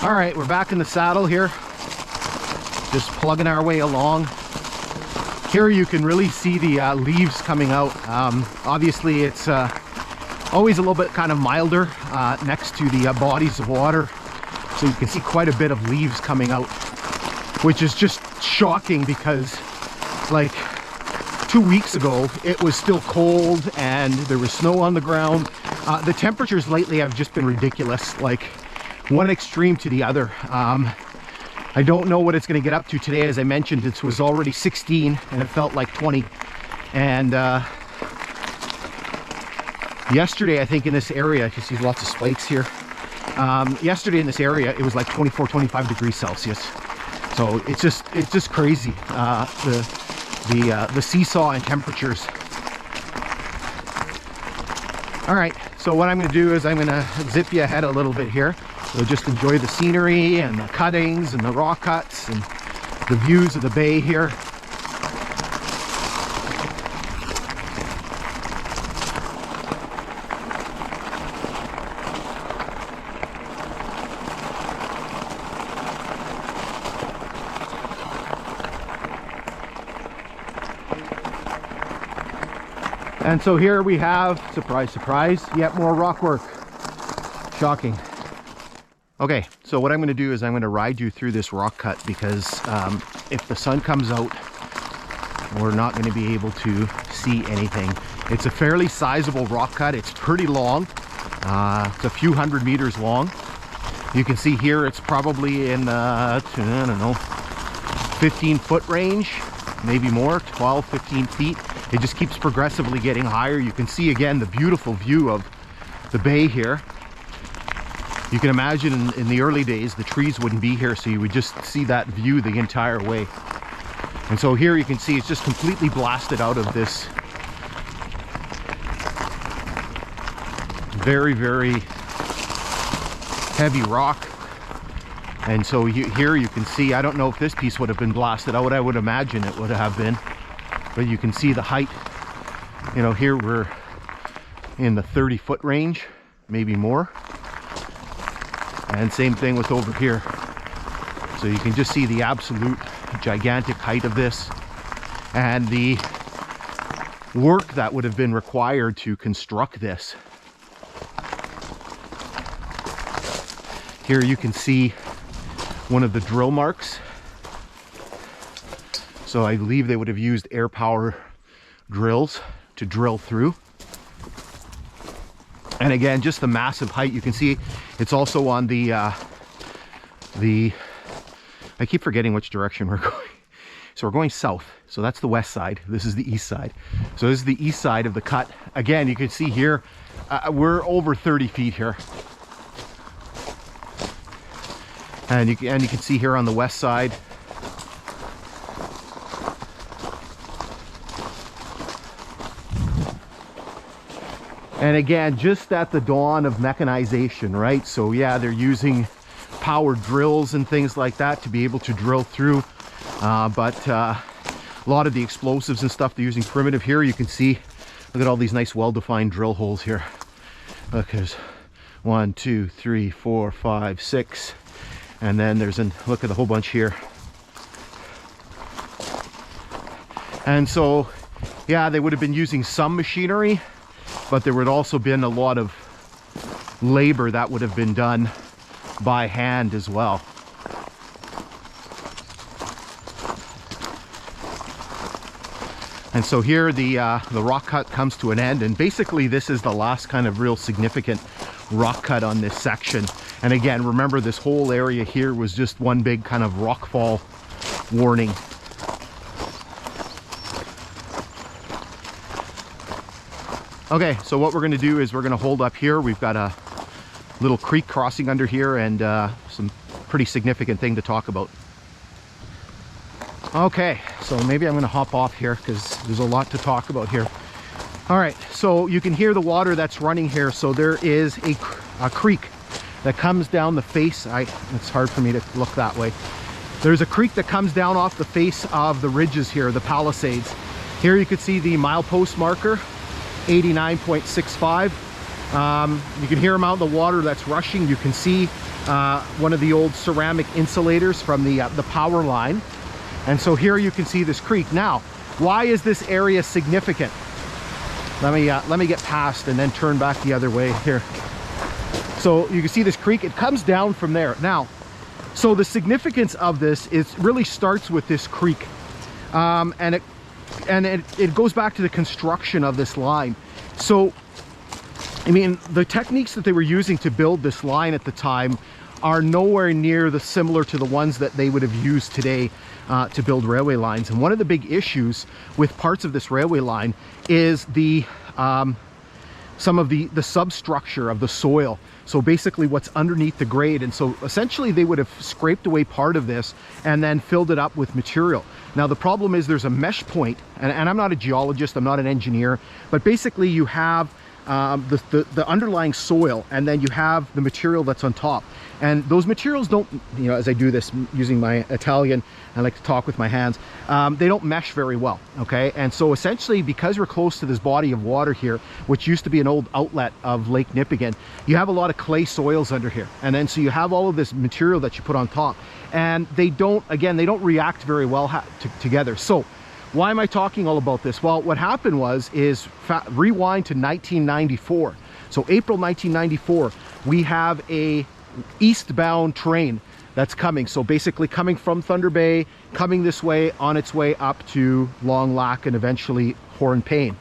All right, we're back in the saddle here, just plugging our way along. Here you can really see the leaves coming out. Obviously it's always a little bit kind of milder next to the bodies of water, so you can see quite a bit of leaves coming out, which is just shocking because like 2 weeks ago it was still cold and there was snow on the ground. The temperatures lately have just been ridiculous, like one extreme to the other. I don't know what it's going to get up to today. As I mentioned, it was already 16 and it felt like 20. And yesterday, I think in this area, you see lots of spikes here. Yesterday in this area, it was like 24, 25 degrees Celsius. So it's just crazy, the seesaw in temperatures. All right, so what I'm going to do is I'm going to zip you ahead a little bit here. So just enjoy the scenery and the cuttings and the rock cuts and the views of the bay here. And so here we have, surprise, surprise, yet more rock work. Shocking. Okay, so what I'm going to do is I'm going to ride you through this rock cut because if the sun comes out, we're not going to be able to see anything. It's a fairly sizable rock cut. It's pretty long. It's a few hundred meters long. You can see here it's probably in, I don't know, 15-foot range, maybe more, 12, 15 feet. It just keeps progressively getting higher. You can see again the beautiful view of the bay here. You can imagine in the early days the trees wouldn't be here, so you would just see that view the entire way. And so here you can see it's just completely blasted out of this very, very heavy rock. And so here you can see, I don't know if this piece would have been blasted out. I would imagine it would have been, but you can see the height. You know, here we're in the 30-foot range, maybe more. And same thing with over here. So you can just see the absolute gigantic height of this and the work that would have been required to construct this. Here you can see one of the drill marks. So I believe they would have used air power drills to drill through. And again, just the massive height. You can see it's also on the I keep forgetting which direction we're going. So we're going south. So that's the west side. This is the east side. So this is the east side of the cut. Again, you can see here, we're over 30 feet here. And you can see here on the west side, and again, just at the dawn of mechanization, right? So yeah, they're using powered drills and things like that to be able to drill through. But a lot of the explosives and stuff, they're using primitive. Here you can see, look at all these nice well-defined drill holes here. Look, there's 1, 2, 3, 4, 5, 6. And then there's look at the whole bunch here. And so, yeah, they would have been using some machinery, but there would also been a lot of labor that would have been done by hand as well. And so here the rock cut comes to an end, and basically this is the last kind of real significant rock cut on this section. And again, remember, this whole area here was just one big kind of rockfall warning. Okay, so what we're going to do is we're going to hold up here. We've got a little creek crossing under here and some pretty significant thing to talk about. Okay, so maybe I'm going to hop off here because there's a lot to talk about here. All right, so you can hear the water that's running here. So there is a creek that comes down the face. It's hard for me to look that way. There's a creek that comes down off the face of the ridges here, the Palisades. Here you can see the milepost marker, 89.65. You can hear them out in the water that's rushing. You can see one of the old ceramic insulators from the power line. And so here you can see this creek. Now, why is this area significant? Let me get past and then turn back the other way here. So you can see this creek, it comes down from there. Now, so the significance of this is really starts with this creek. And it goes back to the construction of this line. So, I mean, the techniques that they were using to build this line at the time are nowhere near similar to the ones that they would have used today to build railway lines. And one of the big issues with parts of this railway line is some of the substructure of the soil. So basically what's underneath the grade. And so essentially they would have scraped away part of this and then filled it up with material. Now the problem is there's a mesh point, and I'm not a geologist, I'm not an engineer, but basically you have the underlying soil, and then you have the material that's on top. And those materials don't, you know, as I do this using my Italian, I like to talk with my hands, they don't mesh very well, okay? And so essentially, because we're close to this body of water here, which used to be an old outlet of Lake Nipigon, you have a lot of clay soils under here. And then so you have all of this material that you put on top, and they don't, again, they don't react very well together. So why am I talking all about this? Well, what happened is rewind to 1994. So April 1994, we have a eastbound train that's coming. So basically coming from Thunder Bay, coming this way on its way up to Long Lac and eventually Hornpain.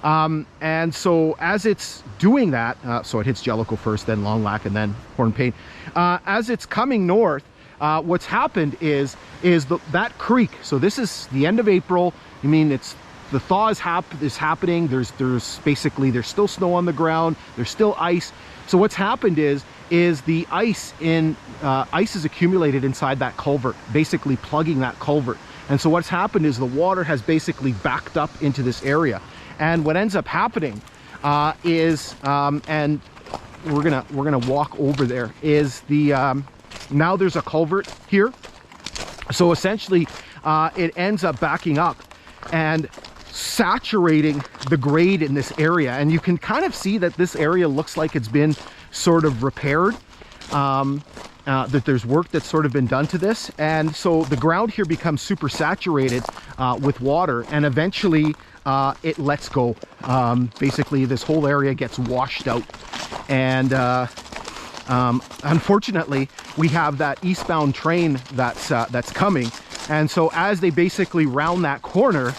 And so as it's doing that, so it hits Jellicoe first, then Long Lac, and then Hornpain. As it's coming north, what's happened is that creek. So this is the end of April. I mean, the thaw is happening. There's still snow on the ground. There's still ice. So what's happened is the ice is accumulated inside that culvert, basically plugging that culvert. And so what's happened is the water has basically backed up into this area. And what ends up happening and we're gonna walk over there, is now there's a culvert here. So essentially it ends up backing up and saturating the grade in this area. And you can kind of see that this area looks like it's been sort of repaired, that there's work that's sort of been done to this. And so the ground here becomes super saturated with water, and eventually it lets go. Basically this whole area gets washed out. And unfortunately, we have that eastbound train that's coming. And so as they basically round that corner,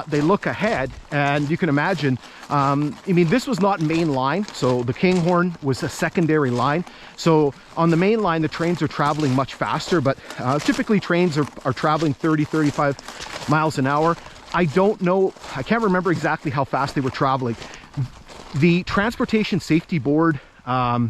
they look ahead, and you can imagine, I mean, this was not main line. So the Kinghorn was a secondary line. So on the main line, the trains are traveling much faster, but typically trains are traveling 30-35 miles an hour. I don't know, I can't remember exactly how fast they were traveling. The Transportation Safety Board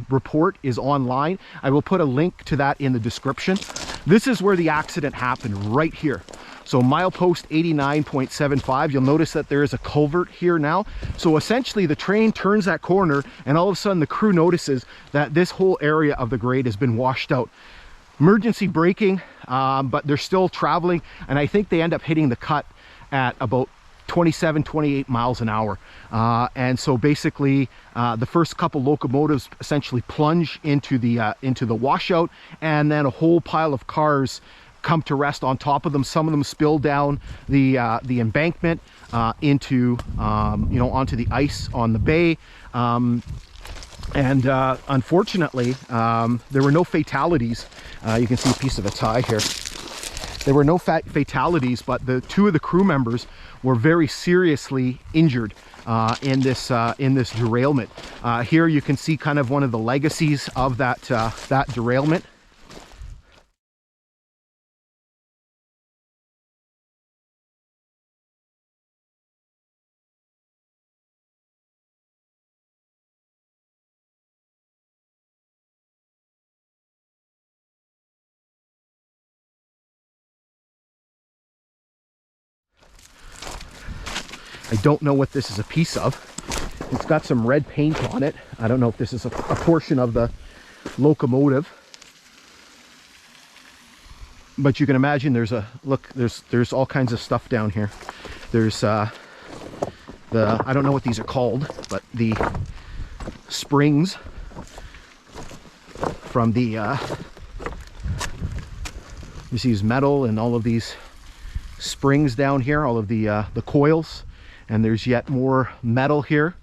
report is online. I will put a link to that in the description. This is where the accident happened, right here. So milepost 89.75, you'll notice that there is a culvert here now. So essentially the train turns that corner, and all of a sudden the crew notices that this whole area of the grade has been washed out. Emergency braking, but they're still traveling, and I think they end up hitting the cut at about 27-28 miles an hour. And so basically the first couple locomotives essentially plunge into the washout, and then a whole pile of cars come to rest on top of them. Some of them spill down the embankment into onto the ice on the bay. And unfortunately, there were no fatalities. You can see a piece of a tie here. There were no fatalities, but two of the crew members were very seriously injured in this derailment. Here you can see kind of one of the legacies of that derailment. I don't know what this is a piece of. It's got some red paint on it. I don't know if this is a portion of the locomotive. But you can imagine there's all kinds of stuff down here. There's I don't know what these are called, but the springs from the you see metal and all of these springs down here, all of the coils, and there's yet more metal here,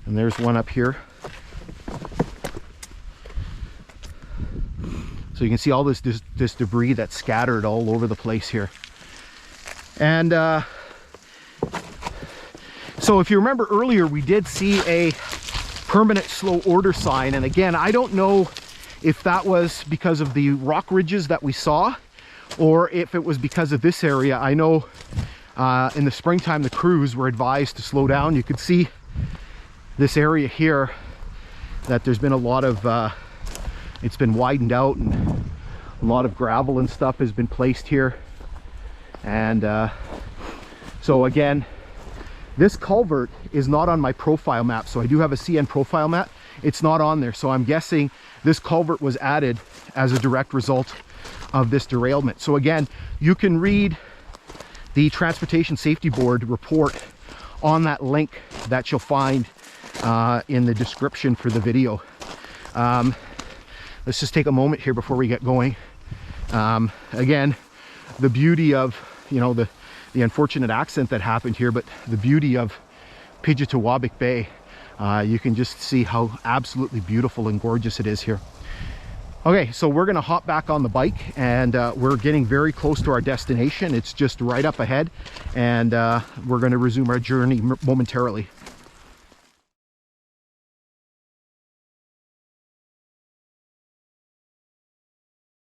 and there's one up here. So you can see all this debris that's scattered all over the place here. And so if you remember earlier, we did see a permanent slow order sign, and again, I don't know if that was because of the rock ridges that we saw or if it was because of this area. I know in the springtime the crews were advised to slow down. You could see this area here that there's been a lot of it's been widened out, and a lot of gravel and stuff has been placed here. And so again, this culvert is not on my profile map. So I do have a CN profile map. It's not on there. So I'm guessing this culvert was added as a direct result of this derailment. So again, you can read the Transportation Safety Board report on that link that you'll find in the description for the video. Let's just take a moment here before we get going. Again, the beauty of, you know, the unfortunate accident that happened here, but the beauty of Pijitawabik Bay, you can just see how absolutely beautiful and gorgeous it is here. Okay, so we're gonna hop back on the bike, and we're getting very close to our destination. It's just right up ahead, and we're gonna resume our journey momentarily.